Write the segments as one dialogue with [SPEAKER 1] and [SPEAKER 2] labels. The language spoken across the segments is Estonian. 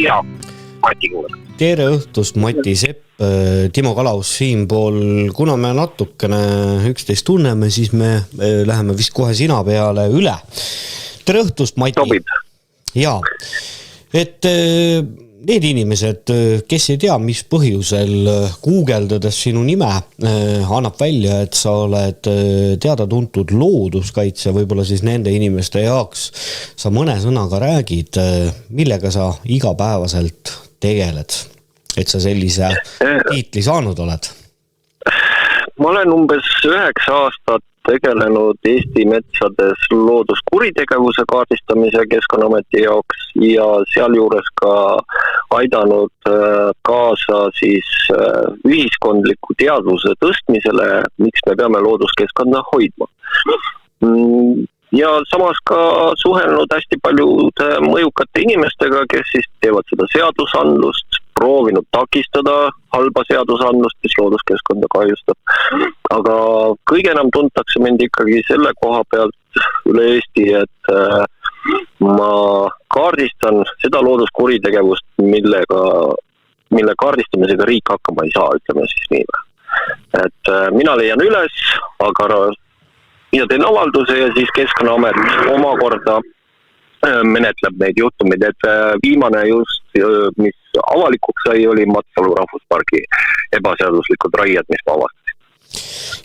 [SPEAKER 1] ja Mati kuuleb.
[SPEAKER 2] Tere õhtust, Mati Sepp, Timo Kalaus siinpool. Kuna me natukene üksteist tunneme, siis me läheme vist kohe sina peale üle. Tere õhtust, Mati.
[SPEAKER 1] Sobib.
[SPEAKER 2] Jaa, et need inimesed, kes ei tea, mis põhjusel guugeldades sinu nime annab välja, et sa oled teada-tuntud looduskaitse, võib-olla siis nende inimeste jaoks sa mõne sõnaga räägid, millega sa igapäevaselt tegeled, et sa sellise tiitli saanud oled?
[SPEAKER 1] Ma olen umbes 9 aastat tegelenud Eesti metsades looduskuritegevuse kaardistamise Keskkonnaameti jaoks ja sealjuures ka aidanud kaasa siis ühiskondliku teadvuse tõstmisele, miks me peame looduskeskkonda hoidma. Ja samas ka suhelnud hästi paljude mõjukate inimestega, kes siis teevad seda seadusandlust, proovinud takistada halba seadusandlust, mis looduskeskkonda kahjustab. Aga kõige enam tuntakse mind ikkagi selle koha pealt üle Eesti, et ma kaardistan seda looduskuritegevust, mille kaardistamisega riik hakkama ei saa, ütleme siis nii. Et mina leian üles, aga ja teen avalduse ja siis Keskkonnaamet omakorda menetleb neid juhtumid, et viimane just, mis avalikuks sai, oli Matsalu rahvuspargi ebaseaduslikud raied, mis ma avastasin.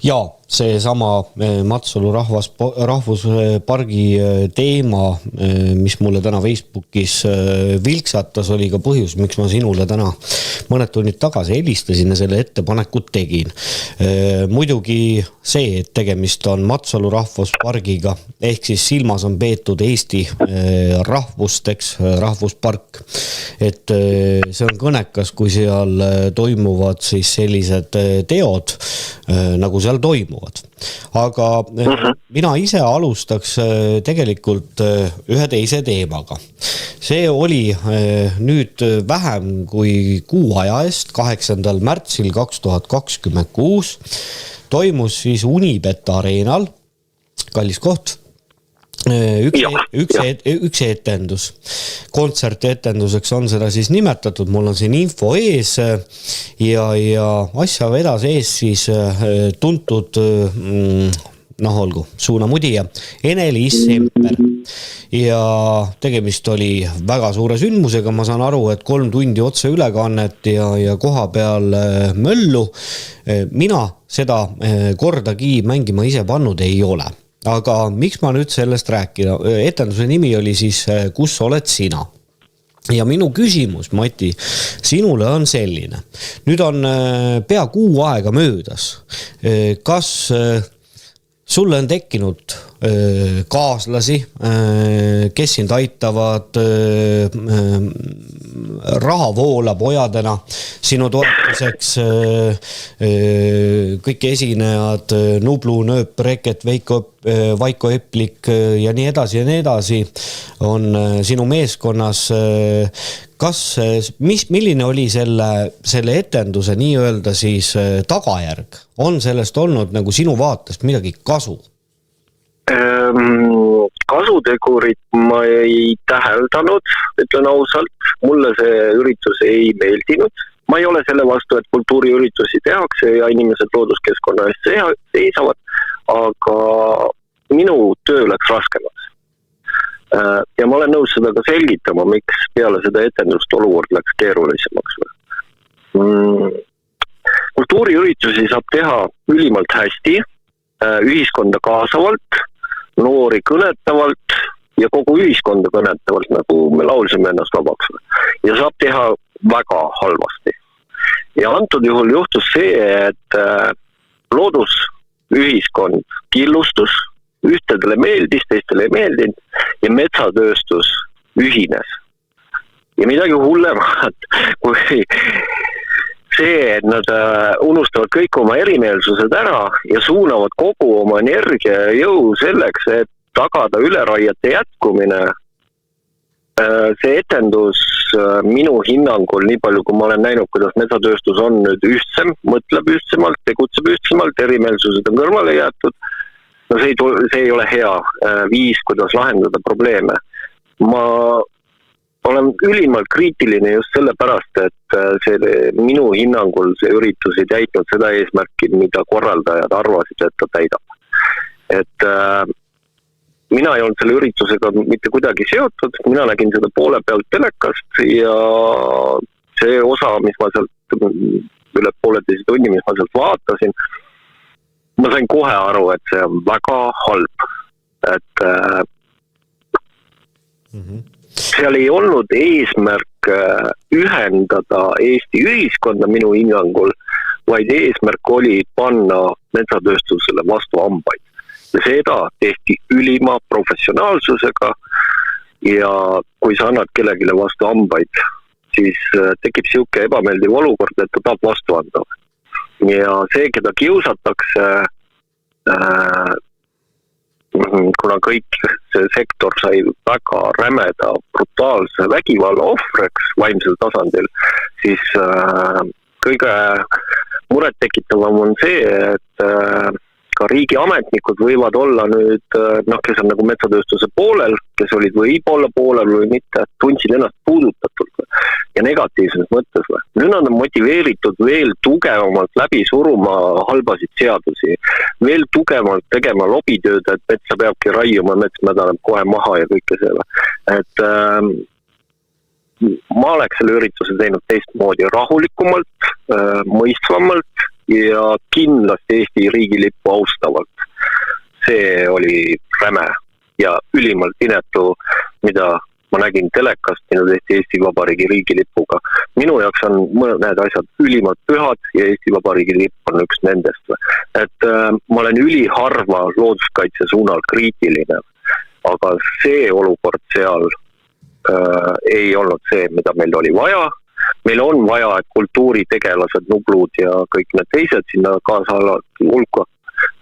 [SPEAKER 2] Jaa, see sama Matsalu rahvuspargi teema, mis mulle täna Facebookis vilksatas, oli ka põhjus, miks ma sinule täna mõned tunnid tagasi helistasin ja selle ettepanekut tegin. Muidugi see, et tegemist on Matsalu rahvuspargiga, ehk siis silmas on peetud Eesti rahvusteks, rahvuspark. Et see on kõnekas, kui seal toimuvad siis sellised teod, nagu seal toimuvad. Aga mina ise alustaks tegelikult ühe teise teemaga. See oli nüüd vähem kui kuu aja eest, 8. märtsil 2026, toimus siis Unibet Areenal, kallis koht, üks etendus. Kontsertetenduseks on seda siis nimetatud, mul on siin info ees ja asja vedas ees siis tuntud, olgu, suunamudija Ene-Liis Semper. Ja tegemist oli väga suure sündmusega, ma saan aru, et 3 tundi otse ülekannet ja koha peal möllu. Mina seda kordagi mängima ise pannud ei ole. Aga miks ma nüüd sellest rääkida? Etenduse nimi oli siis Kus oled sina? Ja minu küsimus, Mati, sinule on selline. Nüüd on pea kuu aega möödas. Kas sulle on tekkinud kaaslasi, kes sind aitavad, raha voolab ojadena sinu toetuseks, kõik esinejad, Nublu, Nööp, Reket, Vaiko Eplik ja nii edasi on sinu meeskonnas. Milline oli selle etenduse nii-öelda siis tagajärg? On sellest olnud nagu sinu vaatest midagi kasu?
[SPEAKER 1] Kasutegurit ma ei täheldanud, ütlen ausalt. Mulle see üritus ei meeldinud. Ma ei ole selle vastu, et kultuuriüritusi tehakse ja inimesed looduskeskkonna eest seisavad, aga minu töö läks raskemaks. Ja ma olen nõus seda ka selgitama, miks peale seda etendust olukord läks keerulisemaks. Kultuuriüritusi saab teha ülimalt hästi, ühiskonda kaasavalt, noori kõnetavalt ja kogu ühiskonda kõnetavalt, nagu me laulsime ennast vabaks. Ja saab teha väga halvasti. Ja antud juhul juhtus see, et loodusühiskond killustus, ühtedele meeldis, teistele ei meeldinud ja metsatööstus ühines. Ja midagi hullemat, kui see, et nad unustavad kõik oma erimeelsused ära ja suunavad kogu oma energia ja jõu selleks, et tagada üleraiete jätkumine. See etendus minu hinnangul, nii palju kui ma olen näinud, kuidas metsatööstus on nüüd ühtsem, mõtleb ühtsemalt, tegutseb ühtsemalt, erimeelsused on kõrvale jäetud. No see ei ole hea viis, kuidas lahendada probleeme. Ma olen ülimalt kriitiline just sellepärast, et minu hinnangul see üritus ei täitnud seda eesmärki, mida korraldajad arvasid, et ta täidab. Et mina ei olnud selle üritusega mitte kuidagi seotud, mina nägin seda poole pealt telekast ja see osa, mis ma sealt üle 1,5 tunni, mis ma sealt vaatasin, ma sain kohe aru, et see on väga halb. Et seal ei olnud eesmärk ühendada Eesti ühiskonda minu hinnangul, vaid eesmärk oli panna metsatööstusele vastu hambaid. Ja seda tehti ülima professionaalsusega ja kui sa annad kellegile vastu hambaid, siis tekib siuke ebameeldiv olukord, et ta tahab vastu anda. Ja see, keda kiusatakse, kuna kõik see sektor sai väga rämeda, brutaalse vägivalla ohvreks vaimsel tasandil, siis kõige muret tekitavam on see, et ka riigiametnikud võivad olla nüüd, kes on nagu metsatööstuse poolel, kes olid võib-olla poolel või mitte, tundsid ennast puudutatult ja negatiivses mõttes. Nüüd nad on motiveeritud veel tugevamalt läbi suruma halbasid seadusi, veel tugevamalt tegema lobitööd, et metsa peabki raiuma, mets mädaneb kohe maha ja kõike selle. Et ma oleks selle ürituse teinud teistmoodi rahulikumalt, mõistvamalt ja kindlasti Eesti riigilippu austavalt. See oli räme ja ülimalt inetu, mida ma nägin telekast minu Eesti Vabariigi riigilipuga. Minu jaoks on mõned asjad ülimalt pühad ja Eesti Vabariigi lipp on üks nendest. Et ma olen üliharva looduskaitse suunal kriitiline, aga see olukord seal ei olnud see, mida meil oli vaja. Meil on vaja, et kultuuritegelased, nublud ja kõik need teised sinna kaasa hulka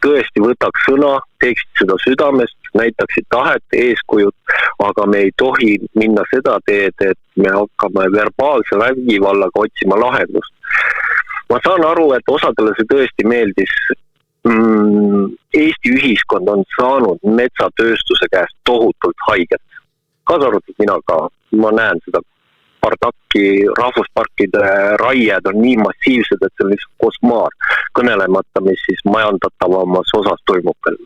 [SPEAKER 1] tõesti võtaks sõna, teeksid seda südamest, näitaksid tahet, eeskujud, aga me ei tohi minna seda teed, et me hakkame verbaalse vägivallaga otsima lahendust. Ma saan aru, et osadele see tõesti meeldis. Eesti ühiskond on saanud metsatööstuse käest tohutult haiget. Kaasa arvatud mina ka, ma näen seda Pardaki rahvusparkide raied on nii massiivsed, et see on lihtsalt kosmaar, kõnelemata, mis siis majandatavamas osas toimub veel.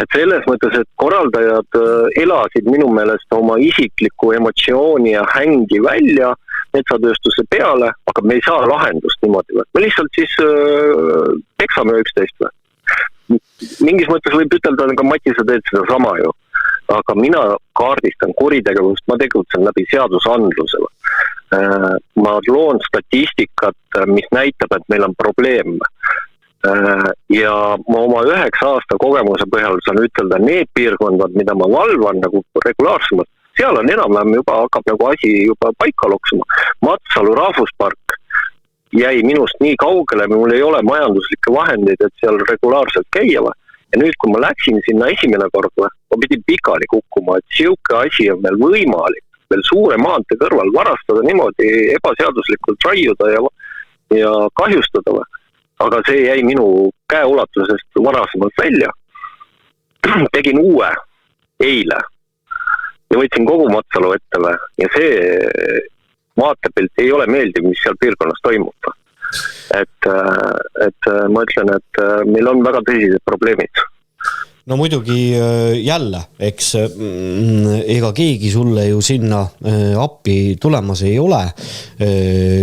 [SPEAKER 1] Et selles mõttes, et korraldajad elasid minu meelest oma isikliku emotsiooni ja hängi välja metsatööstuse peale, aga me ei saa lahendust niimoodi. Me lihtsalt siis peksame üksteist. Mingis mõttes võib ütelda, ka Mati, sa teed seda sama ju. Aga mina kaardistan kuritegevust, ma tegutsen läbi seadusandlusele. Ma loon statistikat, mis näitab, et meil on probleem. Ja ma oma 9 aasta kogemuse põhjal saan ütelda, need piirkondad, mida ma valvan nagu regulaarsemalt, seal on enam-vähem juba hakkab nagu asi juba paika loksuma. Matsalu rahvuspark jäi minust nii kaugele, mul ei ole majanduslikke vahendeid, et seal regulaarselt käiva. Ja nüüd, kui ma läksin sinna esimene kord, ma pidin pikali kukkuma, et siuke asi on veel võimalik, veel suure maante kõrval varastada niimoodi ebaseaduslikult raiuda ja kahjustada. Aga see jäi minu käeulatusest varasemalt välja. Tegin uue eile ja võtsin kogu Matsalu ette ja see vaatepilt ei ole meeldiv, mis seal piirkonnas toimub. Et ma ütlen, et meil on väga tõsised probleemid.
[SPEAKER 2] No muidugi jälle, eks ega keegi sulle ju sinna appi tulemas ei ole,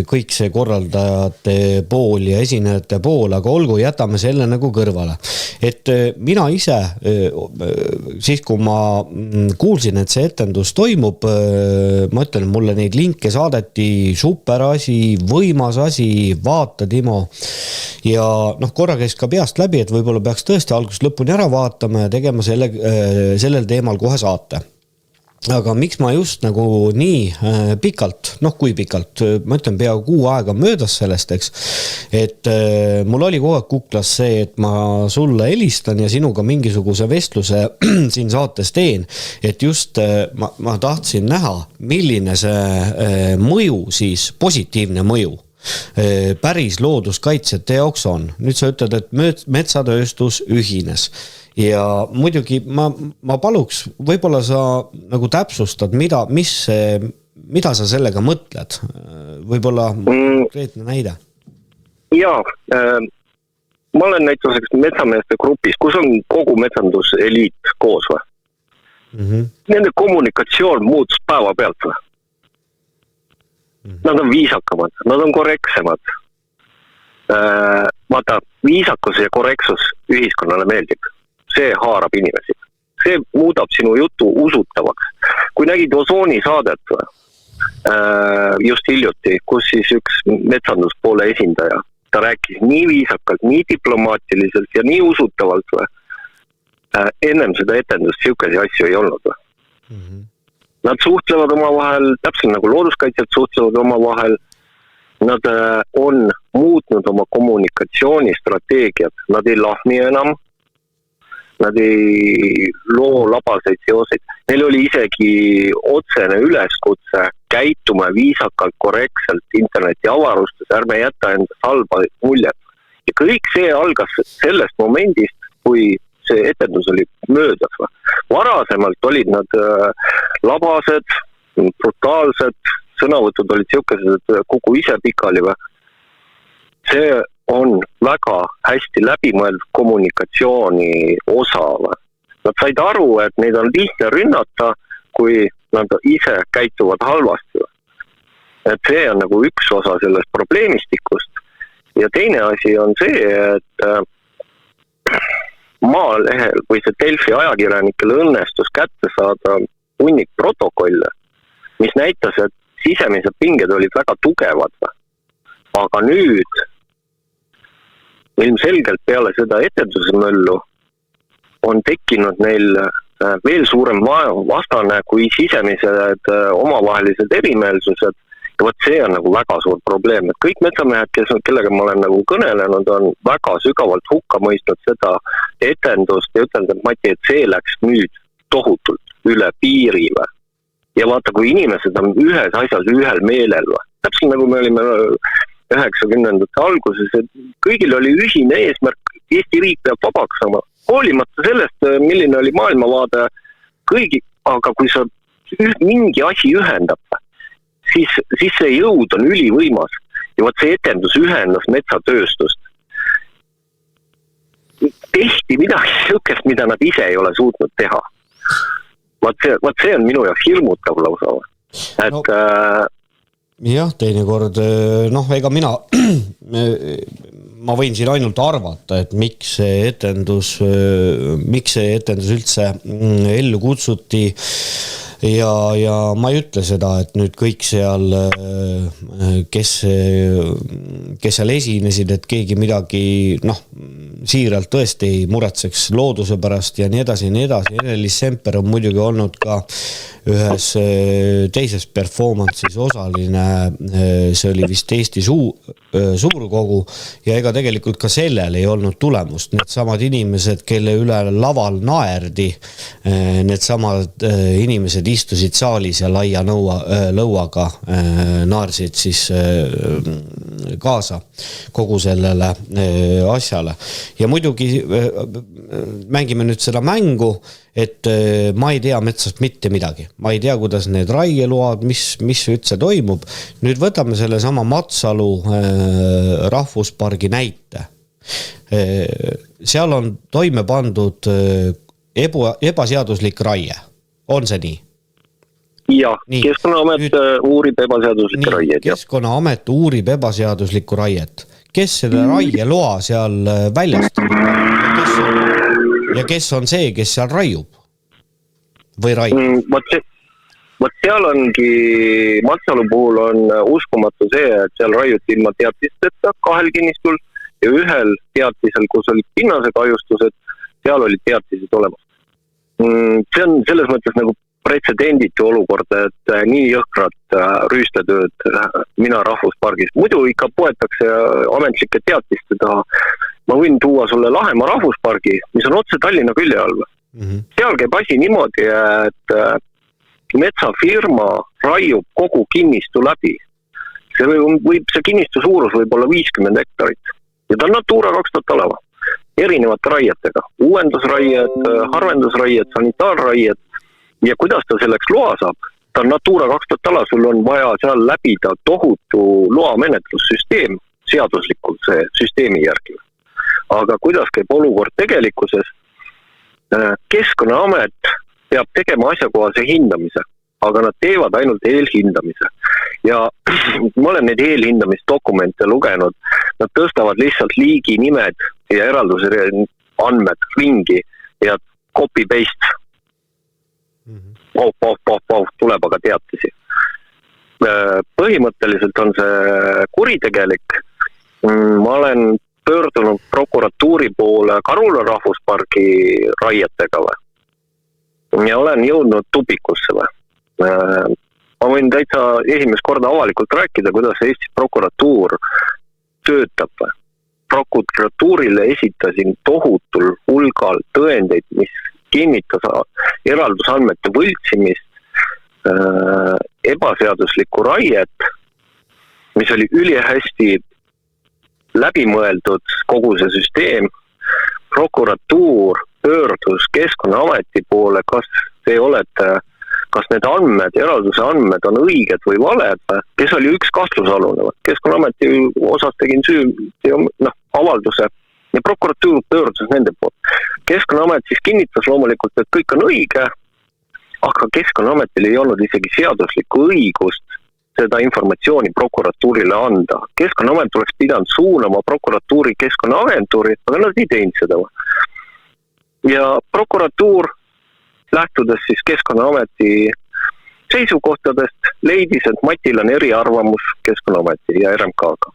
[SPEAKER 2] kõik see korraldajate pool ja esinejate pool, aga olgu, jätame selle nagu kõrvale. Et mina ise, siis kui ma kuulsin, et see etendus toimub, ma ütlen, mulle neid linke saadeti, super asi, võimas asi, vaata Timo, ja korra käis ka peast läbi, et võib-olla peaks tõesti algusest lõpuni ära vaatama ja tegema sellel teemal kohe saate. Aga miks ma just nagu nii pikalt, kui pikalt, ma ütlen peaaegu 6 aega möödas sellest, eks, et mul oli kogu aeg kuklas see, et ma sulle helistan ja sinuga mingisuguse vestluse siin saates teen, et just ma tahtsin näha, milline see mõju siis, positiivne mõju päris looduskaitsjate jaoks on. Nüüd sa ütled, et metsatööstus ühines ja muidugi ma paluks, võib-olla sa nagu täpsustad, mis mida sa sellega mõtled? Võib-olla konkreetne näide?
[SPEAKER 1] Jaa, ma olen näituseks metsameeste grupis, kus on kogu metsanduseliit koos või? Nende kommunikatsioon muutus päeva pealt või? Nad on viisakamad, nad on korrektsemad. Vaata, viisakus ja korrektsus ühiskonnale meeldib. See haarab inimesi. See muudab sinu jutu usutavaks. Kui nägid Osooni saadet just hiljuti, kus siis üks metsanduspoole esindaja, ta rääkis nii viisakalt, nii diplomaatiliselt ja nii usutavalt või. Ennem seda etendust siukesi asju ei olnud või. Nad suhtlevad oma vahel, täpselt nagu looduskaitsjad suhtlevad oma vahel. Nad on muutnud oma kommunikatsioonistrateegiat. Nad ei lahmi enam. Nad ei loo labaseid seoseid. Neil oli isegi otsene üleskutse käitume viisakalt, korrektselt interneti avarustes, ärme jätta endast halba muljet. Ja kõik see algas sellest momendist, kui see etendus oli möödas. Varasemalt olid nad labased, brutaalsed, sõnavõtud olid siukesed, et kuku ise pikali või. See on väga hästi läbimõeldud kommunikatsiooni osa või. Nad said aru, et neid on lihtne rünnata, kui nad ise käituvad halvasti või. Et see on nagu üks osa sellest probleemistikust. Ja teine asi on see, et Maalehel või see Delfi ajakirjanikele õnnestus kätte saada hunnik protokolle, mis näitas, et sisemised pinged olid väga tugevad. Aga nüüd, ilmselgelt peale seda etenduse möllu, on tekkinud neil veel suurem vastane kui sisemised omavahelised erimeelsused. Ja võt see on nagu väga suur probleem, et kõik metsamehed, kellega ma olen nagu kõnelenud, on väga sügavalt hukka mõistnud seda etendust ja ütlenud, et Mati, et see läks nüüd tohutult üle piiri või. Ja vaata, kui inimesed on ühes asjas ühel meelel või. Täpselt nagu me olime 90ndate alguses, et kõigil oli ühine eesmärk, Eesti riik peab vabaks saama. Hoolimata sellest, milline oli maailmavaade kõigi, aga kui sa mingi asi ühendab, siis see jõud on ülivõimas. Ja vaat see etendus ühendas metsatööstust. Tehti midagi siukest, mida nad ise ei ole suutnud teha. Vaat see on minu jaoks hirmutav lausa. Et,
[SPEAKER 2] jah, teinekord, ega ma võin siin ainult arvata, et miks see etendus üldse ellu kutsuti ja ma ei ütle seda, et nüüd kõik seal, kes seal esinesid, et keegi midagi, siiralt tõesti ei muretseks looduse pärast ja nii edasi. Ene-Liis Semper on muidugi olnud ka ühes teises performance'is osaline, see oli vist Eesti suurkogu ja ega tegelikult ka sellel ei olnud tulemust. Need samad inimesed, kelle üle laval naerdi, need samad inimesed istusid saalis ja laia lõuaga naersid siis kaasa kogu sellele asjale. Ja muidugi mängime nüüd seda mängu, et ma ei tea metsast mitte midagi. Ma ei tea, kuidas need raieload, mis üldse toimub. Nüüd võtame selle sama Matsalu rahvuspargi näite. Seal on toime pandud ebaseaduslik raie. On see nii?
[SPEAKER 1] Jah, Keskkonnaamet uurib ebaseaduslikku raiet.
[SPEAKER 2] Keskkonnaamet uurib ebaseaduslikku raiet. Kes selle raieloa seal väljastab? Ja kes on see, kes seal raiub? Või raiub?
[SPEAKER 1] Vot seal ongi, Matsalu puhul on uskumatu see, et seal raiuti ilma teatisteta 2 kinnistul ja 1 teatisel, kus olid pinnase kahjustused, seal olid teatised olemas. See on selles mõttes nagu pretsedenditu olukord, et nii jõhkrat rüüstetööd mina rahvuspargis. Muidu ikka poetakse ametlike teatiste taha. Ma võin tuua sulle Lahemaa rahvuspargi, mis on otse Tallinna külje all. Seal käib asi niimoodi, et metsafirma raiub kogu kinnistu läbi. See kinnistu suurus võib olla 50 hektarit ja ta on Natura 2000 alava. Erinevate raietega. Uuendusraied, harvendusraied, sanitaarraied. Ja kuidas ta selleks loa saab? ta on Natura 2000 ala, sul on vaja seal läbida tohutu loamenetlussüsteem, seaduslikult see süsteemi järgi. Aga kuidas käib olukord tegelikkuses? Keskkonnaamet peab tegema asjakohase hindamise, aga nad teevad ainult eelhindamise. Ja ma olen neid eelhindamisdokumente lugenud, nad tõstavad lihtsalt liigi nimed ja eralduse andmed ringi ja copy-paste. Tuleb aga teatisi. Põhimõtteliselt on see kuritegelik. Ma olen pöördunud prokuratuuri poole Karula rahvuspargi raietega ja olen jõudnud tupikusse. Ma võin täitsa esimest korda avalikult rääkida, kuidas Eesti prokuratuur töötab. Prokuratuurile esitasin tohutul hulgal tõendeid, mis kinnitas eraldusandmete võltsimist, ebaseaduslikku raiet, mis oli ülihästi läbimõeldud kogu see süsteem. Prokuratuur pöördus Keskkonnaameti poole, kas need andmed, eralduse andmed on õiged või valed, kes oli üks kahtlusalune. Keskkonnaameti osas tegin avalduse ja prokuratuur pöördus nende poolt. Keskkonnaamet siis kinnitas loomulikult, et kõik on õige, aga Keskkonnaametil ei olnud isegi seaduslikku õigust seda informatsiooni prokuratuurile anda. Keskkonnaamet oleks pidanud suunama prokuratuuri Keskkonnaagentuuri, aga nad ei teinud seda. Ja prokuratuur, lähtudes siis Keskkonnaameti seisukohtadest, leidis, et Matil on eriarvamus Keskkonnaameti ja RMK-ga.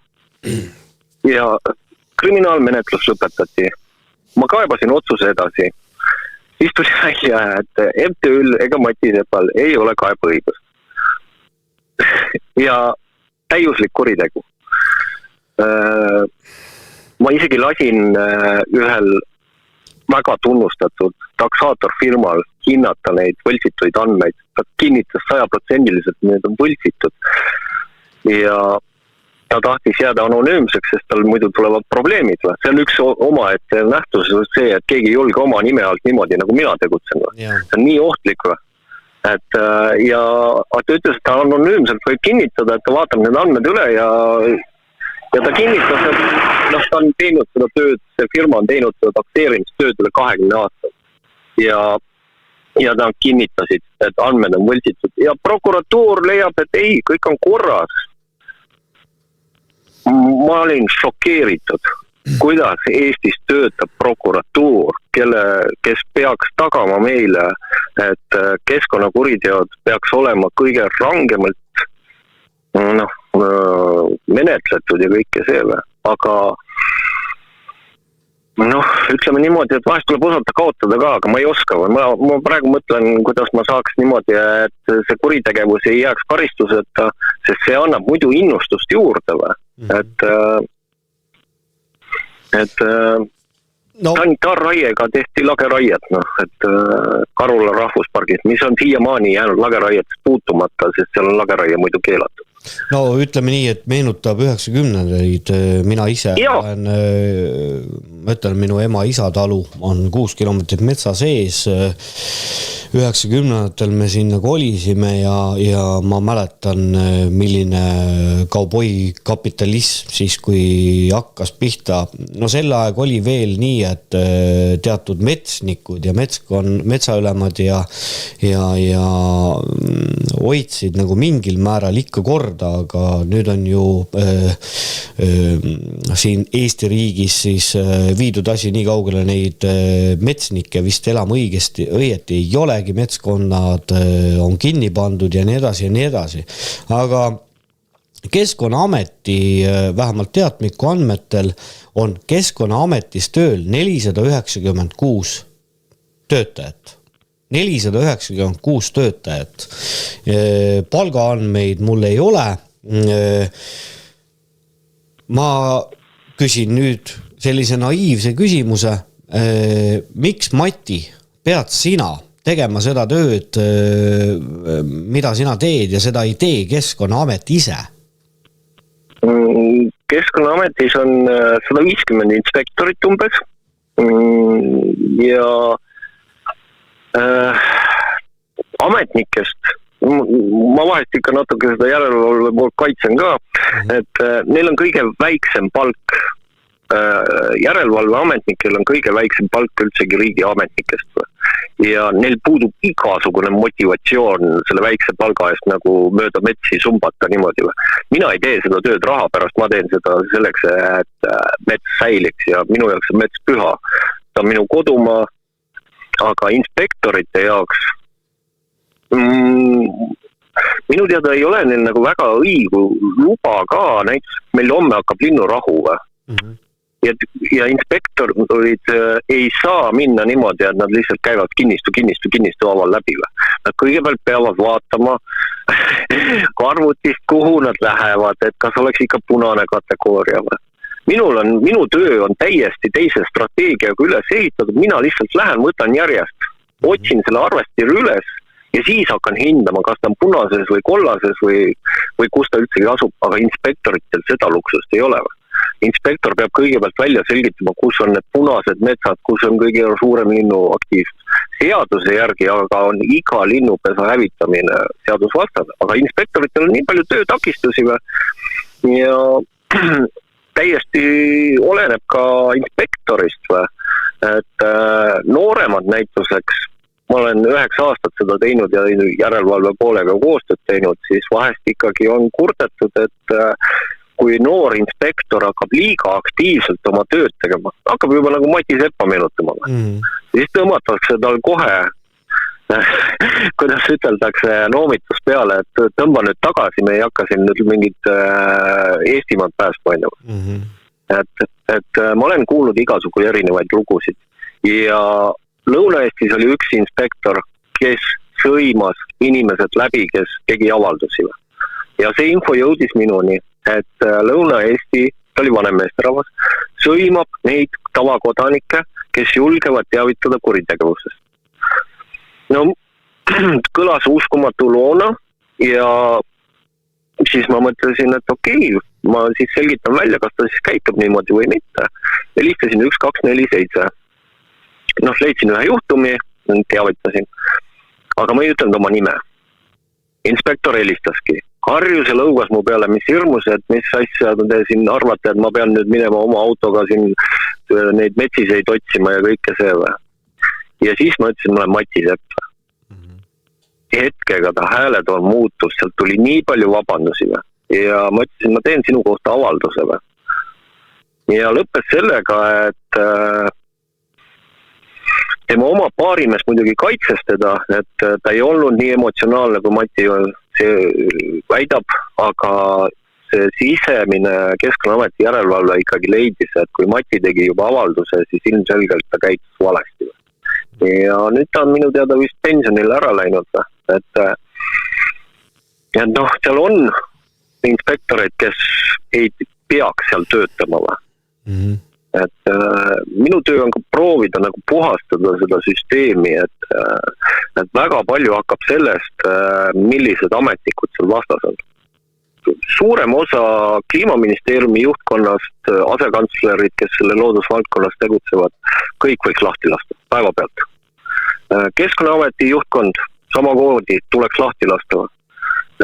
[SPEAKER 1] Ja kriminaalmenetlus lõpetati. Ma kaebasin otsuse edasi. Siis tuli välja, et MTÜ-l ega Mati Sepal ei ole kaebeõigus. Ja täiuslik kuritegu. Ma isegi lasin ühel väga tunnustatud taksaatorfirmal hinnata neid võltsituid andmeid. Ta kinnitas 100%, need on võltsitud. Ja ta tahtis jääda anonüümseks, sest tal muidu tulevad probleemid. See on üks omaette nähtus see, et keegi ei julge oma nime alt niimoodi, nagu mina tegutsen. See on nii ohtlik. Ja ta ütles, et ta anonüümselt võib kinnitada, et ta vaatab need andmed üle ja ta kinnitas, et ta on teinud seda tööd, see firma on teinud seda takseerimistööd üle 20 aastat. Ja ta kinnitasid, et andmed on võltsitud. Ja prokuratuur leiab, et ei, kõik on korras. Ma olin šokeeritud, kuidas Eestis töötab prokuratuur, kes peaks tagama meile, et keskkonnakuriteod peaks olema kõige rangemalt menetletud ja kõike selle. Aga ütleme niimoodi, et vahest tuleb osata kaotada ka, aga ma ei oska. Ma praegu mõtlen, kuidas ma saaks niimoodi, et see kuritegevus ei jääks karistuseta, sest see annab muidu innustust juurde. Sanitaarraiega tehti lageraiet, Karula rahvuspargis, mis on siiamaani jäänud lageraietest puutumata, sest seal on lageraie muidu keelatud.
[SPEAKER 2] No ütleme nii, et meenutab 90-ndaid, mina ise olen, minu ema isatalu on 6 kilomeetrit metsa sees, 90-ndatel me sinna kolisime ja ma mäletan, milline kauboi kapitalism siis, kui hakkas pihta. Sel aeg oli veel nii, et teatud metsnikud ja metsaülemad ja hoidsid nagu mingil määral ikka korda, aga nüüd on ju siin Eesti riigis siis viidud asi nii kaugele, neid metsnikke vist enam õieti ei olegi, metskonnad on kinni pandud ja nii edasi. Aga Keskkonnaameti, vähemalt teadmiku andmetel, on Keskkonnaametis tööl 496 töötajat. 496 töötajat. Palgaandmeid mul ei ole. Ma küsin nüüd sellise naiivse küsimuse, miks Mati pead sina tegema seda tööd, mida sina teed ja seda ei tee Keskkonnaamet ise?
[SPEAKER 1] Keskkonnaametis on 150 inspektorit umbes ja ametnikest ma vahest ikka natuke seda järelevalve poolt kaitsen ka, et neil on kõige väiksem palk, järelevalveametnikel on kõige väiksem palk üldsegi riigi ametnikest ja neil puudub igasugune motivatsioon selle väikse palga eest nagu mööda metsi sumbata niimoodi. Mina ei tee seda tööd raha pärast, ma teen seda selleks, et mets säiliks ja minu jaoks on mets püha. Ta on minu kodumaa, aga inspektorite jaoks minu teada ei ole neil nagu väga õigu luba ka, näiteks meil homme hakkab linnurahu ja inspektorid ei saa minna niimoodi, et nad lihtsalt käivad kinnistu aval läbi. Nad kõigepealt peavad vaatama arvutist, kuhu nad lähevad, et kas oleks ikka punane kategooria. Minu töö on täiesti teise strateegiaga üles ehitatud, mina lihtsalt lähen, võtan järjest, otsin selle arvestiri üles ja siis hakkan hindama, kas ta on punases või kollases või kus ta üldsegi asub, aga inspektoritel seda luksust ei ole. Inspektor peab kõigepealt välja selgitama, kus on need punased metsad, kus on kõige suurem linnu aktiivsus. Seaduse järgi aga on iga linnupesa hävitamine seadusvastane, aga inspektoritel on nii palju töötakistusi ja täiesti oleneb ka inspektorist, et nooremad näituseks, ma olen 9 aastat seda teinud ja järelevalve poolega koostööd teinud, siis vahest ikkagi on kurdetud, et kui noor inspektor hakkab liiga aktiivselt oma tööd tegema, hakkab juba nagu Mati Seppa meenutama. Siis tõmmatakse tal kohe, kuidas üteldakse, noomitus peale, et tõmba nüüd tagasi, me ei hakka siin nüüd mingit Eestimaad päästma. Et ma olen kuulnud igasugu erinevaid lugusid ja Lõuna-Eestis oli üks inspektor, kes sõimas inimesed läbi, kes tegi avaldusi. Ja see info jõudis minuni, et Lõuna-Eesti, ta oli vanemmeesterahvas, sõimab neid tavakodanikke, kes julgevad teavitada kuritegevusest. No, kõlas uskumatu loona ja siis ma mõtlesin, et okei, ma siis selgitan välja, kas ta siis käitub niimoodi või mitte. Helistasin 1247. Leidsin ühe juhtumi, teavitasin, aga ma ei ütelnud oma nime. Inspektor helistaski. Harjus ja lõugas mu peale, mis hirmus, et mis asja te siin arvate, et ma pean nüüd minema oma autoga siin neid metsiseid otsima ja kõike see. Ja siis ma ütlesin, ma olen Mati Sepp. Hetkega ta hääletoon muutus, sealt tuli nii palju vabandusi. Ja ma ütlesin, ma teen sinu kohta avalduse. Ja lõppes sellega, et tema oma paarimees muidugi kaitses teda, et ta ei olnud nii emotsionaalne, kui Mati väidab, aga see sisemine Keskkonnaameti järelevalve ikkagi leidis, et kui Mati tegi juba avalduse, siis ilmselgelt ta käitus valesti. Ja nüüd ta on minu teada vist pensionile ära läinud, et seal on inspektoreid, kes ei peaks seal töötama. Et minu töö on ka proovida nagu puhastada seda süsteemi, et väga palju hakkab sellest, millised ametnikud seal vastas on. Suurem osa Kliimaministeeriumi juhtkonnast, asekantslerid, kes selle loodusvaldkonnas tegutsevad, kõik võiks lahti lasta, päeva pealt. Keskkonnaameti juhtkond samamoodi tuleks lahti lasta.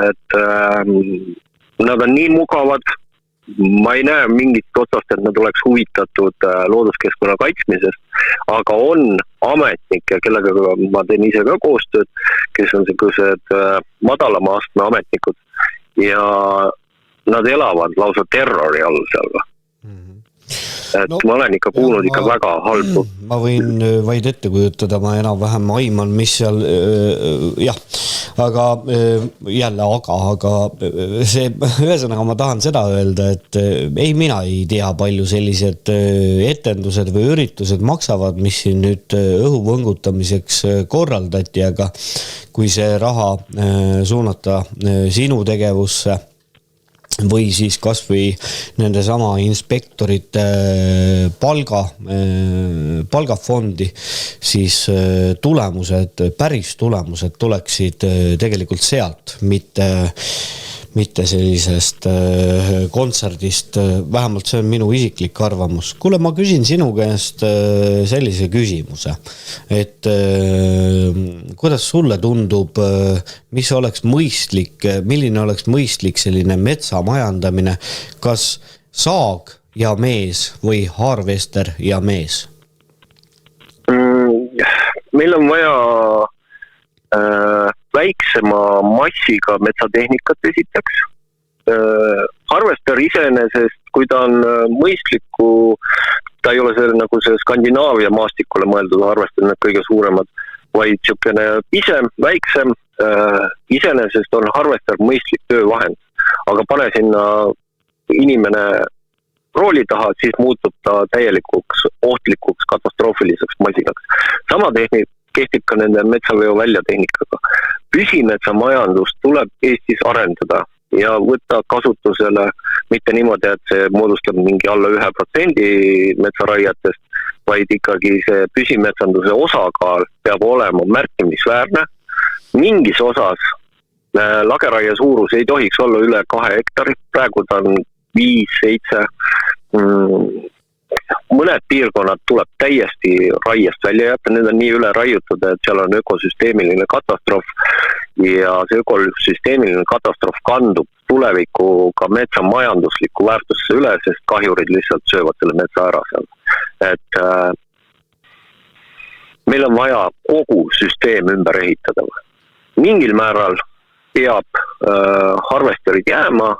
[SPEAKER 1] Et nad on nii mugavad, ma ei näe mingit otsast, et nad oleks huvitatud looduskeskkonna kaitsmisest, aga on ametnikke, kellega ma teen ise ka koostööd, kes on sellised madalama astme ametnikud ja nad elavad lausa terrori all seal. Et ma olen ikka kuulnud ikka väga halbu.
[SPEAKER 2] Ma võin vaid ette kujutada, ma enam-vähem aiman, mis seal, aga see, ühesõnaga ma tahan seda öelda, et mina ei tea palju sellised etendused või üritused maksavad, mis siin nüüd õhu võngutamiseks korraldati, aga kui see raha suunata sinu tegevusse, või siis kas või nende sama inspektorite palgafondi, siis päris tulemused tuleksid tegelikult sealt, mitte sellisest kontserdist, vähemalt see on minu isiklik arvamus. Kuule, ma küsin sinu käest sellise küsimuse, et kuidas sulle tundub, mis oleks mõistlik, milline oleks mõistlik selline metsamajandamine, kas saag ja mees või harvester ja mees?
[SPEAKER 1] Meil on vaja väiksema massiga metsatehnikat esiteks. Harvester iseenesest, kui ta on mõistliku, ta ei ole see nagu see Skandinaavia maastikule mõeldud harvester, need kõige suuremad, vaid siukene pisem, väiksem, iseenesest on harvester mõistlik töövahend, aga pane sinna inimene rooli taha, siis muutub ta täielikuks, ohtlikuks, katastroofiliseks masinaks. Sama tehnik kehtib ka nende metsaveo väljatehnikaga. Püsimetsamajandust tuleb Eestis arendada ja võtta kasutusele mitte niimoodi, et see moodustab mingi alla 1% metsaraietest, vaid ikkagi see püsimetsanduse osakaal peab olema märkimisväärne. Mingis osas lageraie suurus ei tohiks olla üle 2 hektari, praegu ta on 5-7, mõned piirkonnad tuleb täiesti raiest välja jätta, need on nii üle raiutud, et seal on ökosüsteemiline katastroof ja see ökosüsteemiline katastroof kandub tulevikuga metsa majanduslikku väärtusse üle, sest kahjurid lihtsalt söövad selle metsa ära seal. Et meil on vaja kogu süsteem ümber ehitada. Mingil määral peab harvesterid jääma,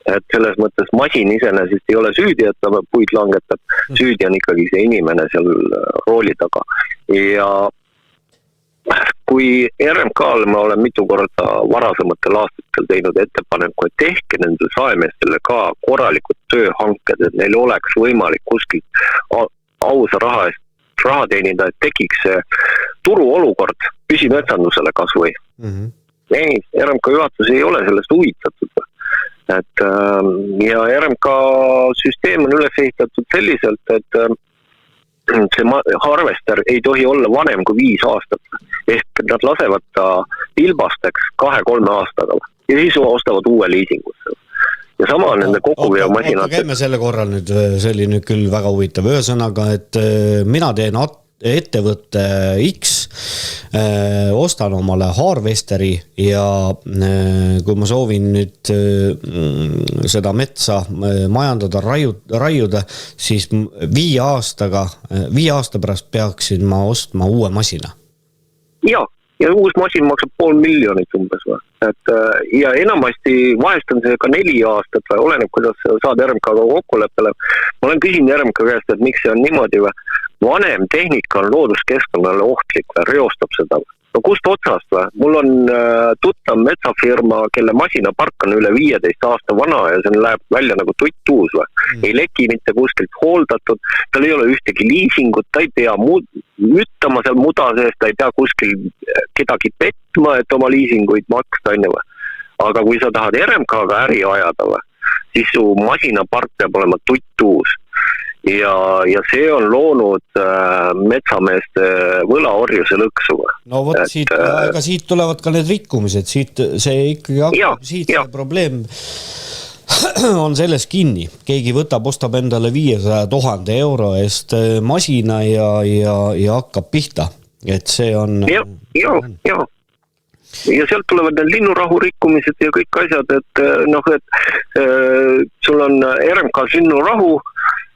[SPEAKER 1] et selles mõttes masin iseenesest ei ole süüdi, et ta puid langetab. Süüdi on ikkagi see inimene seal rooli taga. Ja kui RMK-l ma olen mitu korda varasematel aastatel teinud ettepaneku, et tehke nendel saemeestele ka korralikud tööhanked, et neil oleks võimalik kuskilt ausa raha eest raha teenida, et tekiks see turuolukord püsimetsandusele kas või. Ei, RMK juhatus ei ole sellest huvitatud. Et, ja RMK süsteem on üles ehitatud selliselt, et see harvester ei tohi olla vanem kui 5 aastat. Ehk nad lasevad ta ilbasteks 2-3 aastaga ja siis ostavad uue liisingusse. Ja sama on nende kokkuveomasinad.
[SPEAKER 2] Käime selle korral nüüd, see oli nüüd küll väga huvitav ühesõnaga, et mina teen ettevõtte X, ostan omale harvesteri ja kui ma soovin nüüd seda metsa majandada, raiuda, siis 5 aasta pärast peaksin ma ostma uue masina.
[SPEAKER 1] Ja uus masin maksab 500,000 umbes. Et, ja enamasti vahest on see ka 4 aastat või oleneb, kuidas saad RMK-ga kokkuleppele. Ma olen küsinud RMK käest, et miks see on niimoodi või? Vanem tehnika on looduskeskkonnale ohtlik või reostab seda. No kust otsast või? Mul on tuttav metsafirma, kelle masinapark on üle 15 aasta vana ja see läheb välja nagu tuttuus või. Ei leki mitte kuskilt hooldatud, tal ei ole ühtegi liisingut, ta ei pea müttama seal muda sees, ta ei pea kuskil kedagi petma, et oma liisinguid maksta. Aga kui sa tahad RMK-ga äri ajada või, siis su masinapark peab olema tuttuus. Ja see on loonud metsameeste võlaorjuse lõksu.
[SPEAKER 2] No võt, siit tulevad ka need rikkumised, siit see ikkagi siit see probleem on selles kinni. Keegi ostab endale 500,000 euro eest masina ja hakkab pihta. Et see on...
[SPEAKER 1] Ja sealt tulevad need linnurahu rikkumised ja kõik asjad, et sul on RMK linnurahu,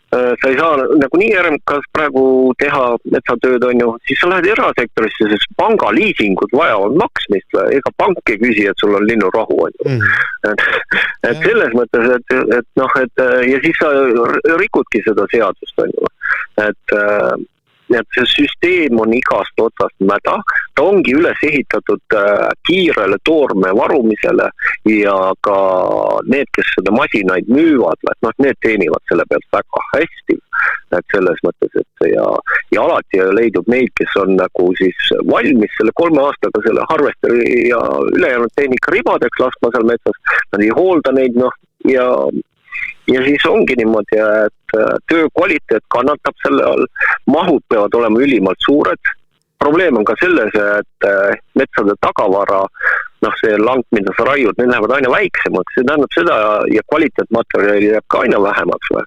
[SPEAKER 1] sa ei saa nagu nii RMK-s praegu teha metsatööd, siis sa lähed erasektorisse, sest pangaliisingud vajavad maksmist, ega pank ei küsi, et sul on linnurahu. Et selles mõttes, et ja siis sa rikudki seda seadust. Et see süsteem on igast otsast mäda, ta ongi üles ehitatud kiirele toorme varumisele ja ka need, kes seda masinaid müüvad, need teenivad selle pealt väga hästi. Et selles mõttes, et ja alati leidub neid, kes on nagu siis valmis selle 3 aastaga selle harvesteri ja ülejäänud tehnika ribadeks laskma seal metsas, nad ei hoolda neid, ja siis ongi niimoodi, et töö kvaliteet kannatab selle all, mahud peavad olema ülimalt suured. Probleem on ka selles, et metsade tagavara see lank, mida sa raiud, need lähevad aina väiksemaks, see tähendab seda ja kvaliteetmaterjali jääb ka aina vähemaks või.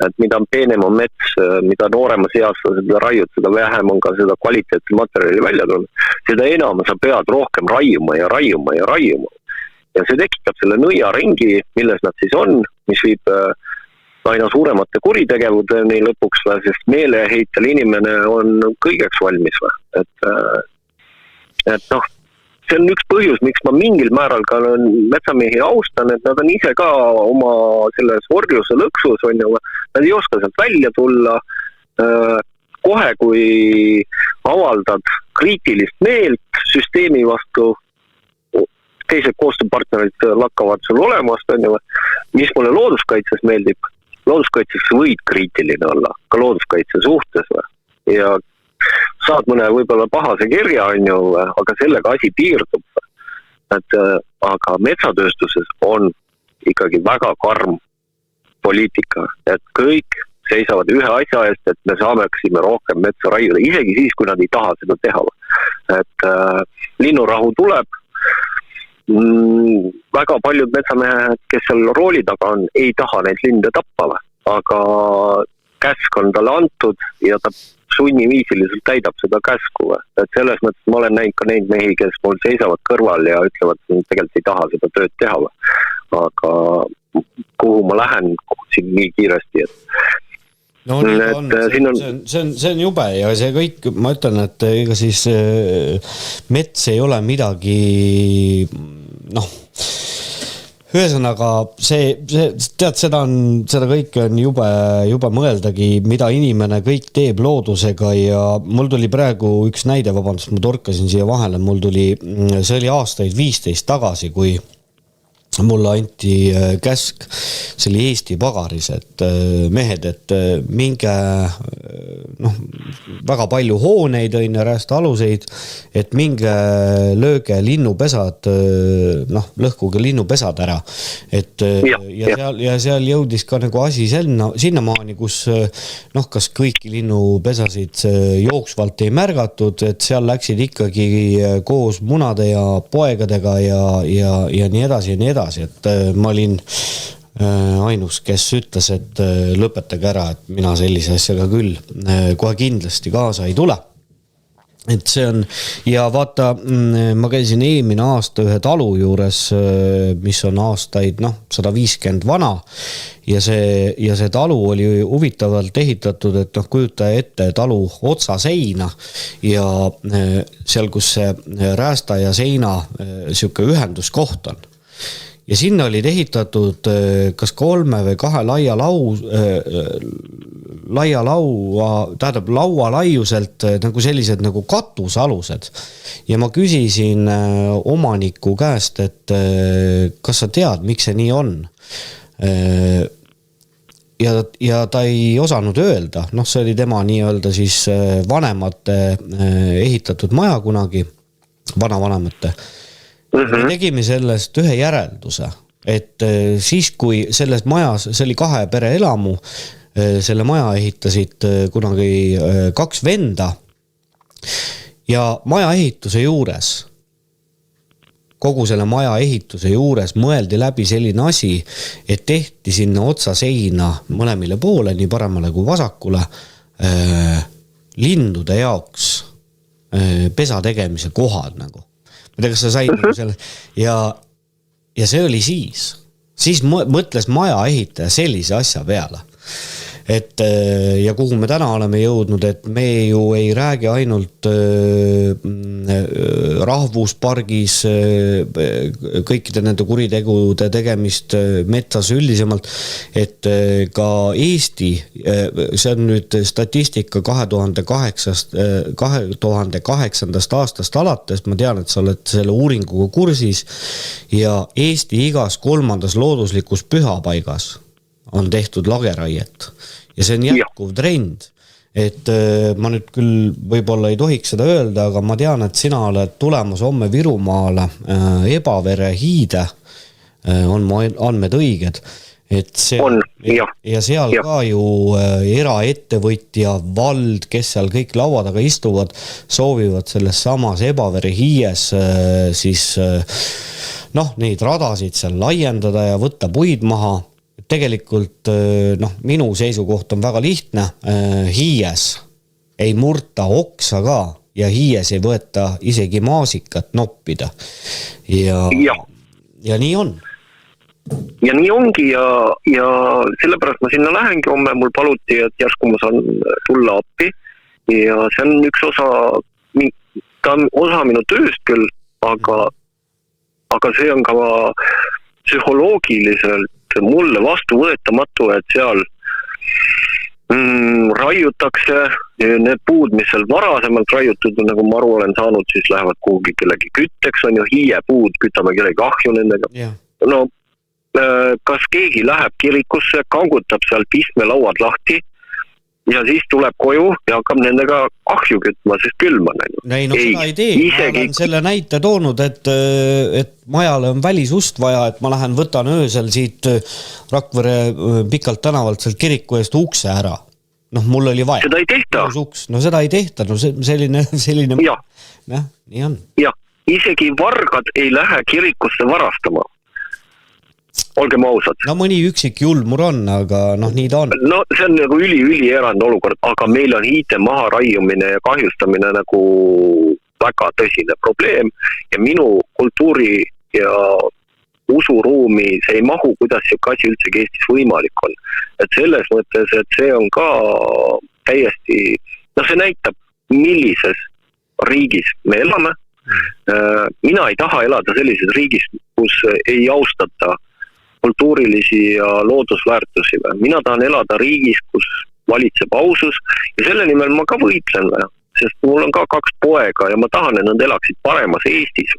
[SPEAKER 1] Et mida peenem on mets, mida nooremas eas sa seda raiud, seda vähem on ka seda kvaliteetse materjali välja tulnud. Seda enam sa pead rohkem raiuma ja raiuma ja raiuma. Ja see tekitab selle nõiaringi, milles nad siis on, mis viib aina suuremate kuritegevudeni lõpuks, sest meeleheitel inimene on kõigeks valmis. Et see on üks põhjus, miks ma mingil määral ka metsamehi austan, et nad on ise ka oma selles orjuse lõksus, nad ei oska sealt välja tulla. Kohe, kui avaldad kriitilist meelt süsteemi vastu, teised koostööpartnerid lakkavad sul olemast, mis mulle looduskaitses meeldib. Looduskaitses võid kriitiline olla, ka looduskaitse suhtes ja saad mõne võib-olla pahase kirja, aga sellega asi piirdub. Aga metsatööstuses on ikkagi väga karm poliitika, et kõik seisavad ühe asja eest, et me saaksime rohkem metsa raiuda, isegi siis, kui nad ei taha seda teha. Et linnurahu tuleb, väga paljud metsamehed, kes seal rooli taga on, ei taha neid linde tappa, aga käsk on talle antud ja ta sunniviisiliselt täidab seda käsku. Et selles mõttes ma olen näinud ka neid mehi, kes mul seisavad kõrval ja ütlevad, et tegelikult ei taha seda tööd teha. Aga kuhu ma lähen siin nii kiiresti,
[SPEAKER 2] see on jube ja see kõik, ma ütlen, et ega siis mets ei ole midagi, ühesõnaga tead, seda kõike on jube mõeldagi, mida inimene kõik teeb loodusega ja mul tuli praegu üks näide, vabandust, ma torkasin siia vahele, see oli aastaid 15 tagasi, kui mulle anti käsk, see oli Eesti Pagaris, et mehed, et minge väga palju hooneid, räästa aluseid, et minge lööge linnupesad, lõhkuge linnupesad ära. Et, ja seal jõudis ka nagu asi sinnamaani, kus kas kõiki linnupesasid jooksvalt ei märgatud, et seal läksid ikkagi koos munade ja poegadega ja nii edasi ja nii edasi. Et ma olin ainus, kes ütles, et lõpetage ära, et mina sellise asjaga küll kohe kindlasti kaasa ei tule. Et see on, ja vaata, ma käisin eelmine aasta ühe talu juures, mis on aastaid 150 vana ja see talu oli huvitavalt ehitatud, et kujuta ette talu otsaseina ja seal, kus see räästa ja seina siuke ühenduskoht on. Ja sinna olid ehitatud kas 3 või 2 laua laiuselt nagu sellised nagu katusalused. Ja ma küsisin omaniku käest, et kas sa tead, miks see nii on? Ja ta ei osanud öelda, see oli tema nii-öelda siis vanemate ehitatud maja kunagi, vanavanemate. Me tegime sellest ühe järelduse, et siis kui selles majas, see oli 2 pere elamu, selle maja ehitasid kunagi 2 venda ja maja ehituse juures, kogu selle maja ehituse juures mõeldi läbi selline asi, et tehti sinna otsa seina mõlemile poole, nii paremale kui vasakule, lindude jaoks pesa tegemise kohad nagu. Ma tea, kas sa said selle ja see oli siis mõtles maja ehitaja sellise asja peale. Et ja kuhu me täna oleme jõudnud, et me ju ei räägi ainult rahvuspargis kõikide nende kuritegude tegemist metsas üldisemalt, et ka Eesti, see on nüüd statistika 2008. Aastast alates, ma tean, et sa oled selle uuringuga kursis ja Eesti igas 3. looduslikus pühapaigas on tehtud lageraiet ja see on jätkuv trend, et ma nüüd küll võib-olla ei tohiks seda öelda, aga ma tean, et sina oled tulemas homme Virumaale Ebavere hiide, on mu andmed õiged, et see
[SPEAKER 1] on,
[SPEAKER 2] ja seal ka ju eraettevõtja, vald, kes seal kõik laua taga istuvad, soovivad selles samas Ebavere hiies siis neid radasid seal laiendada ja võtta puid maha. Tegelikult minu seisukoht on väga lihtne, hiies ei murta oksa ka ja hiies ei võeta isegi maasikat noppida ja nii on. Ja nii ongi ja sellepärast ma sinna lähengi homme, mul paluti, et järsku ma saan tulla appi ja see on üks ta on osa minu tööst küll, aga see on ka psühholoogiliselt mulle vastuvõetamatu, et seal raiutakse need puud, mis seal varasemalt raiutud, nagu ma aru olen saanud, siis lähevad kuhugi kellegi kütteks, on ju hiiepuud, kütame kellegi ahju nendega. No kas keegi läheb kirikusse, kangutab seal pistmelauad lahti ja siis tuleb koju ja hakkab nendega ahju kütma, sest külma näinud. Seda ei tee. Ma olen selle näite toonud, et majale on välisust vaja, et ma lähen võtan öösel siit Rakvere Pikalt tänavalt sealt kiriku eest ukse ära. Mul oli vaja.
[SPEAKER 1] Seda ei tehta.
[SPEAKER 2] Seda ei tehta. Selline. Nii on.
[SPEAKER 1] Jah, isegi vargad ei lähe kirikusse varastama. Olgem ausad.
[SPEAKER 2] Mõni üksik julmur on, aga nii ta on.
[SPEAKER 1] See on nagu üli erand olukord, aga meil on hiite maha raiumine ja kahjustamine nagu väga tõsine probleem ja minu kultuuri ja usuruumi see ei mahu, kuidas see asi üldse Eestis võimalik on. Et selles mõttes, et see on ka täiesti, see näitab, millises riigis me elame. Mina ei taha elada sellises riigis, kus ei austata kultuurilisi ja loodusväärtusi. Mina tahan elada riigis, kus valitseb ausus ja selle nimel ma ka võitlen, sest mul on ka 2 poega ja ma tahan, et nad elaksid paremas Eestis.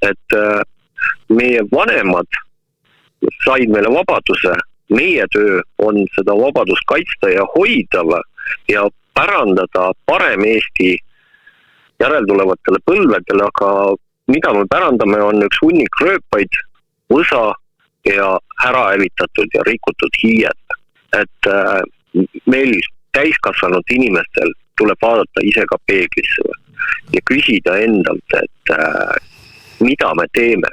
[SPEAKER 1] Et meie vanemad said meile vabaduse, meie töö on seda vabadust kaitsta ja hoida ja pärandada parem Eesti järeltulevatele põlvedele, aga mida me pärandame on üks hunnik rööpaid, võsa ja ära hävitatud ja rikutud hiied. Et meil täiskasvanud inimestel tuleb vaadata ise ka peeglisse ja küsida endalt, et mida me teeme.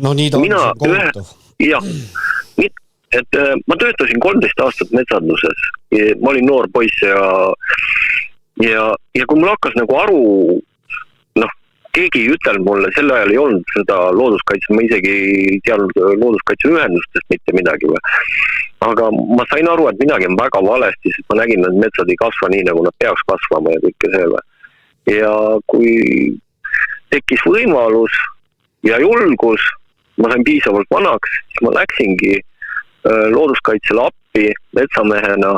[SPEAKER 2] Nii ta on kohutav.
[SPEAKER 1] Jah, et ma töötasin 13 aastat metsanduses. Ma olin noor poiss ja kui mul hakkas nagu aru, keegi ei ütelnud mulle, sel ajal ei olnud seda looduskaitse, ma isegi ei teadnud looduskaitseühendustest mitte midagi. Aga ma sain aru, et midagi on väga valesti, sest ma nägin, et metsad ei kasva nii, nagu nad peaks kasvama ja kõike see. Ja kui tekkis võimalus ja julgus, ma sain piisavalt vanaks, siis ma läksingi looduskaitsele appi metsamehena.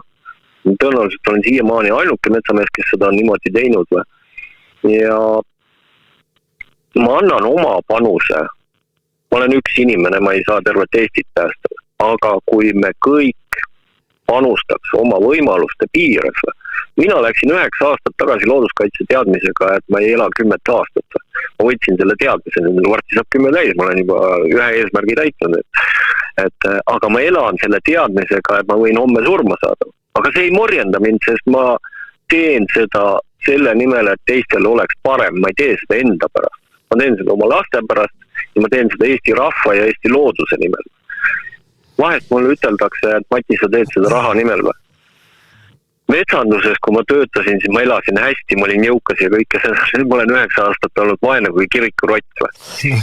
[SPEAKER 1] Tõenäoliselt olen siiamaani ainuke metsamees, kes seda on niimoodi teinud. Ja ma annan oma panuse. Ma olen üks inimene, ma ei saa tervet Eestit päästa. Aga kui me kõik panustaks oma võimaluste piires. Mina läksin 9 aastat tagasi looduskaitse teadmisega, et ma ei ela 10 aastat. Ma võtsin selle teadmise, nüüd varsti saab 10 täis, ma olen juba ühe eesmärgi täitnud. Aga ma elan selle teadmisega, et ma võin homme surma saada. Aga see ei morjenda mind, sest ma teen seda selle nimel, et teistel oleks parem. Ma ei tee seda enda pärast. Ma teen seda oma laste pärast ja ma teen seda Eesti rahva ja Eesti looduse nimel. Vahest mulle üteldakse, et Mati, sa teed seda raha nimel või? Metsanduses, kui ma töötasin, siis ma elasin hästi, ma olin jõukas ja kõike seda. Nüüd ma olen 9 aastat olnud vaene kui kirikurott.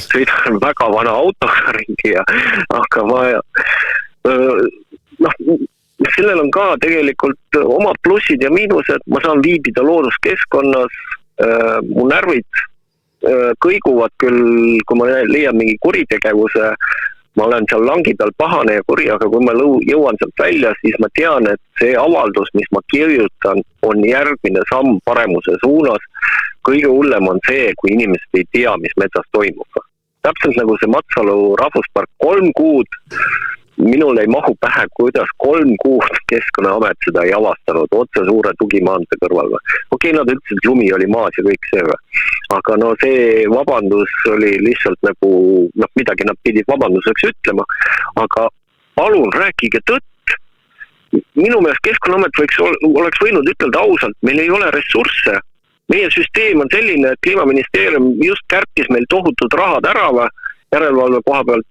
[SPEAKER 1] Sõidan väga vana autoga ringi aga sellel on ka tegelikult omad plussid ja miinused. Ma saan viibida looduskeskkonnas, mu närvid kõiguvad küll, kui ma leian mingi kuritegevuse, ma olen seal langi peal pahane ja kuri, aga kui ma jõuan sealt välja, siis ma tean, et see avaldus, mis ma kirjutan, on järgmine samm paremuse suunas. Kõige hullem on see, kui inimesed ei tea, mis metsas toimub. Täpselt nagu see Matsalu rahvuspark 3 kuud, minul ei mahu pähe, kuidas 3 kuud Keskkonnaamet seda ei avastanud otse suure tugimaante kõrval. Okei, nad ütlesid, et lumi oli maas ja kõik see. aga no see vabandus oli lihtsalt nagu, midagi nad pidid vabanduseks ütlema, aga palun rääkige tõtt. Minu meelest Keskkonnaamet oleks võinud ütelda ausalt, meil ei ole ressursse. Meie süsteem on selline, et Kliimaministeerium just kärpis meil tohutud rahad ära järelevalve koha pealt.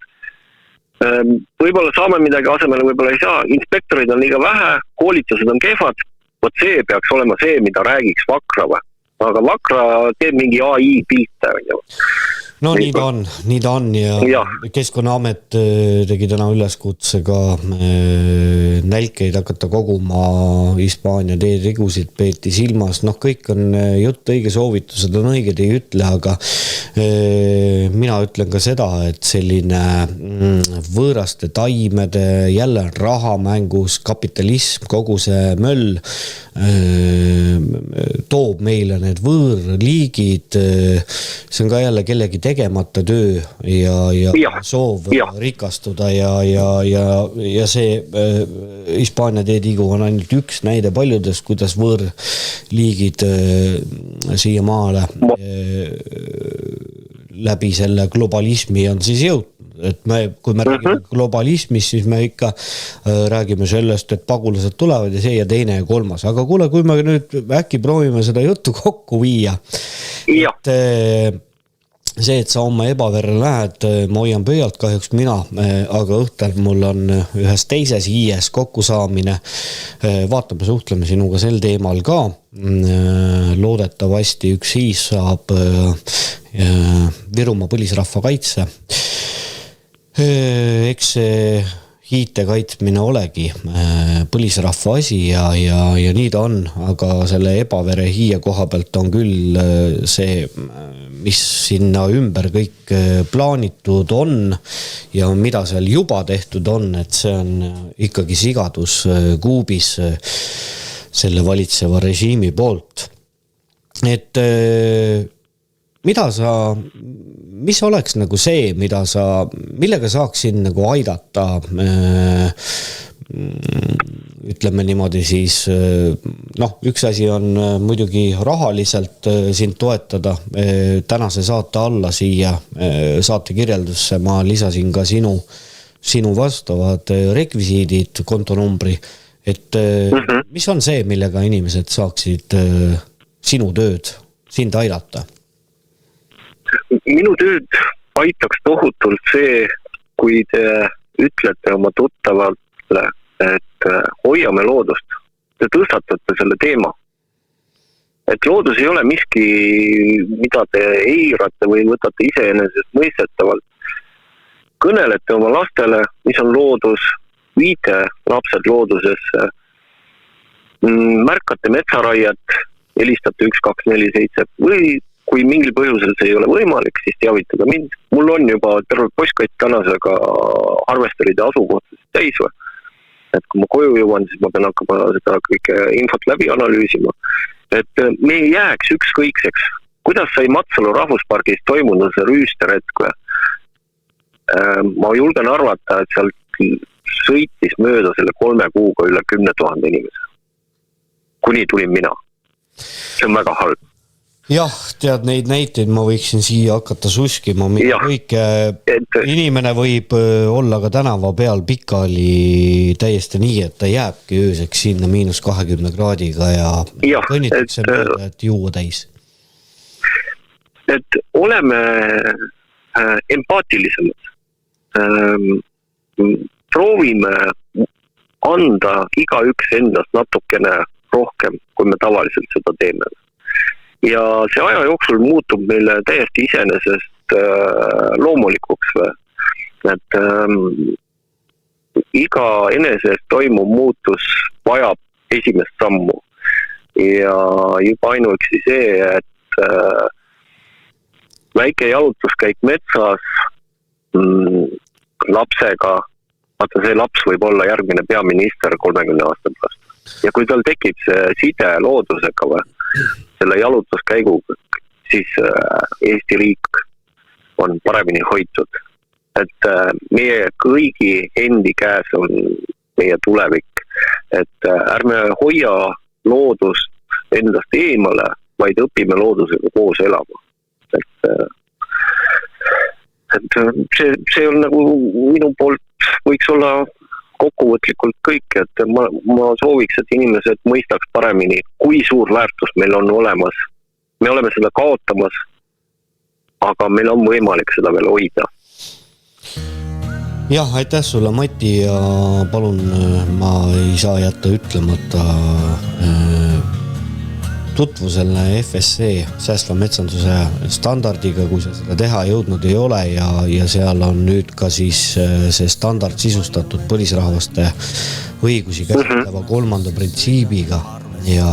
[SPEAKER 1] Võib-olla saame midagi asemele, võib-olla ei saa. Inspektorid on liiga vähe, koolitused on kehvad. Vot see peaks olema see, mida räägiks Vakra või. Aga Vakra teeb mingi AI pilte.
[SPEAKER 2] No nii ta on ja Keskkonnaamet tegi täna üleskutse ka nälkeid hakata koguma Hispaania teerigusid peeti silmas. Kõik on jutt õige, soovitused on õiged, ei ütle, aga mina ütlen ka seda, et selline võõraste taimede jälle rahamängus, kapitalism, kogu see möll toob meile need võõrliigid, see on ka jälle kellegi tegemata töö ja soov rikastuda ja see Hispaania teetigu on ainult üks näide paljudes, kuidas võõrliigid siiamaale läbi selle globalismi on siis jõud. Et kui me räägime globalismist, siis me ikka räägime sellest, et pagulased tulevad ja see ja teine ja kolmas. Aga kuule, kui me nüüd äkki proovime seda juttu kokku viia, et see, et sa oma ebaverre lähed, ma hoian pöialt kahjuks mina, aga õhtul mul on ühes teises IES kokkusaamine. Vaatame, suhtleme sinuga sel teemal ka. Loodetavasti üks IES saab Virumaa põlisrahva kaitse. Eks see hiite kaitsmine olegi põlisrahva asi ja nii ta on, aga selle ebavere hiie koha pealt on küll see, mis sinna ümber kõik plaanitud on ja mida seal juba tehtud on, et see on ikkagi sigadus kuubis selle valitseva režiimi poolt. Et mis oleks nagu see, millega saaksin nagu aidata, ütleme niimoodi siis, üks asi on muidugi rahaliselt sind toetada. Tänase saate alla siia saate kirjeldusse ma lisasin ka sinu vastavad rekvisiidid, kontonumbri, et mis on see, millega inimesed saaksid sinu tööd, sind aidata?
[SPEAKER 1] Minu tööd aitaks tohutult see, kui te ütlete oma tuttavale, et hoiame loodust. Te tõstatate selle teema. Et loodus ei ole miski, mida te eirate või võtate iseenesest mõistetavalt. Kõnelete oma lastele, mis on loodus, viite lapsed loodusesse, märkate metsaraiet, helistate 1247 või kui mingil põhjusel see ei ole võimalik, siis teavitada mind. Mul on juba terve postkott tänasega harvesteride asukohtades täis. Et kui ma koju jõuan, siis ma pean hakkama seda kõike infot läbi analüüsima. Et me ei jääks ükskõikseks. Kuidas sai Matsalu rahvuspargis toimunud see rüüsteretk? Ma julgen arvata, et sealt sõitis mööda selle 3 kuuga üle 10 000 inimese. Kuni tulin mina. See on väga halb.
[SPEAKER 2] Jah, tead, neid näiteid ma võiksin siia hakata suskima. Inimene võib olla ka tänava peal pikali täiesti nii, et ta jääbki ööseks sinna -20 kraadiga ja kõnnitakse mööda, et juua täis.
[SPEAKER 1] Et oleme empaatilisemad. Proovime anda igaüks endast natukene rohkem, kui me tavaliselt seda teeme. Ja see aja jooksul muutub meile täiesti iseenesest loomulikuks. Et iga enesest toimuv muutus vajab esimest sammu. Ja juba ainuüksi see, et väike jalutuskäik metsas lapsega, vaata see laps võib olla järgmine peaminister 30 aasta pärast. Ja kui tal tekib see side loodusega või selle jalutuskäiguga, siis Eesti riik on paremini hoitud. Et meie kõigi endi käes on meie tulevik. Et ärme hoia loodust endast eemale, vaid õpime loodusega koos elama. et see on nagu minu poolt võiks olla kokkuvõtlikult kõik, et ma sooviks, et inimesed mõistaks paremini, kui suur väärtus meil on olemas. Me oleme seda kaotamas, aga meil on võimalik seda veel hoida.
[SPEAKER 2] Jah, aitäh sulle, Mati, ja palun, ma ei saa jätta ütlemata tutvusele FSC säästva metsanduse standardiga, kui sa seda teha jõudnud ei ole ja seal on nüüd ka siis see standard sisustatud põlisrahvaste õigusi käsitleva 3. printsiibiga ja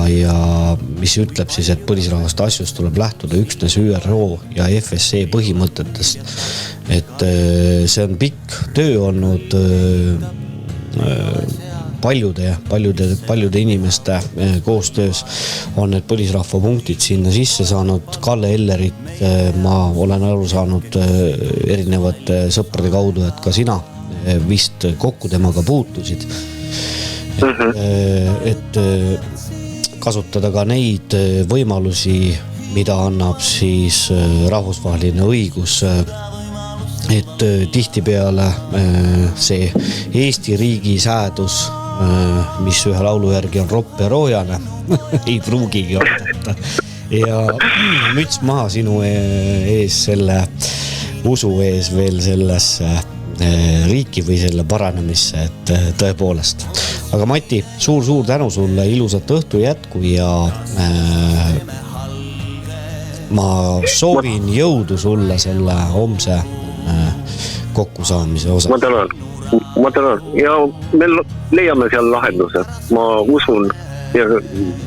[SPEAKER 2] mis ütleb siis, et põlisrahvaste asjus tuleb lähtuda üksnes ÜRO ja FSC põhimõtetest. Et see on pikk töö olnud paljude inimeste koostöös on need põlisrahva punktid sinna sisse saanud. Kalle Ellerit ma olen aru saanud erinevate sõprade kaudu, et ka sina vist kokku temaga puutusid. Et kasutada ka neid võimalusi, mida annab siis rahvusvaheline õigus, et tihtipeale see Eesti riigi säädus, mis ühe laulu järgi on roppe roojane, ei pruugigi oodata. Ja müts maha sinu ees selle usu ees veel sellesse riiki või selle paranemisse, et tõepoolest. Aga Mati, suur tänu sulle, ilusat õhtu jätku ja ma soovin jõudu sulle selle homse kokkusaamise osas.
[SPEAKER 1] Ma tänan ja me leiame seal lahenduse. Ma usun ja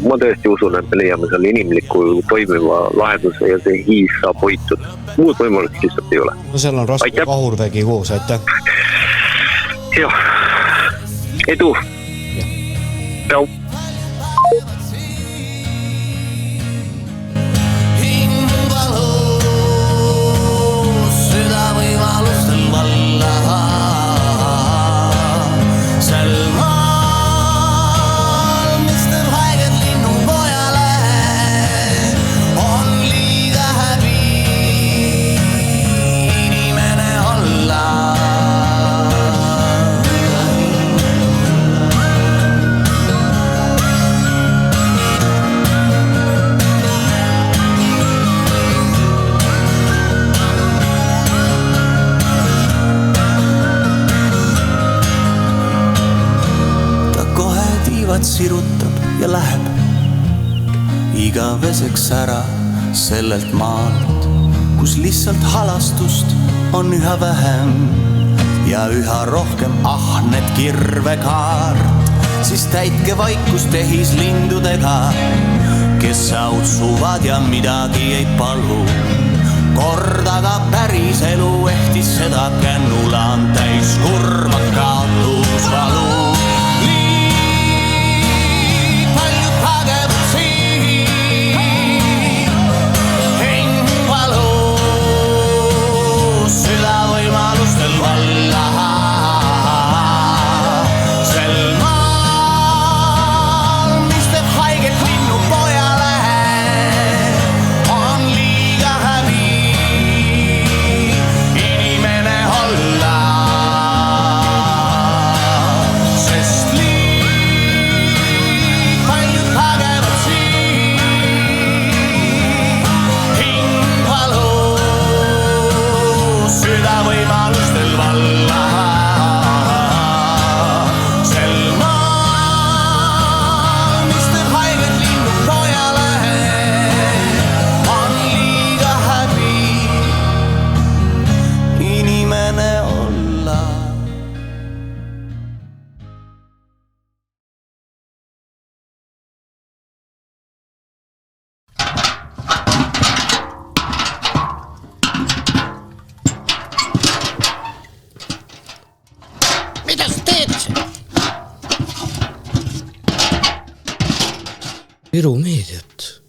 [SPEAKER 1] ma tõesti usun, et me leiame seal inimliku toimiva lahenduse ja see hiis saab hoitud. Muud võimalust lihtsalt ei ole.
[SPEAKER 2] No seal on Rasmus Kahurvägi koos, aitäh.
[SPEAKER 1] Jah, edu. Tšau.
[SPEAKER 3] Sirutab ja läheb igaveseks ära sellelt maalt, kus lihtsalt halastust on üha vähem ja üha rohkem ahnet kirvekaart, siis täitke vaikust tehislindudega, kes sautsuvad ja midagi ei palu. Kordaga päris elu ehtis seda kännula on täis kurva kaotusvalu.
[SPEAKER 2] Viru meediat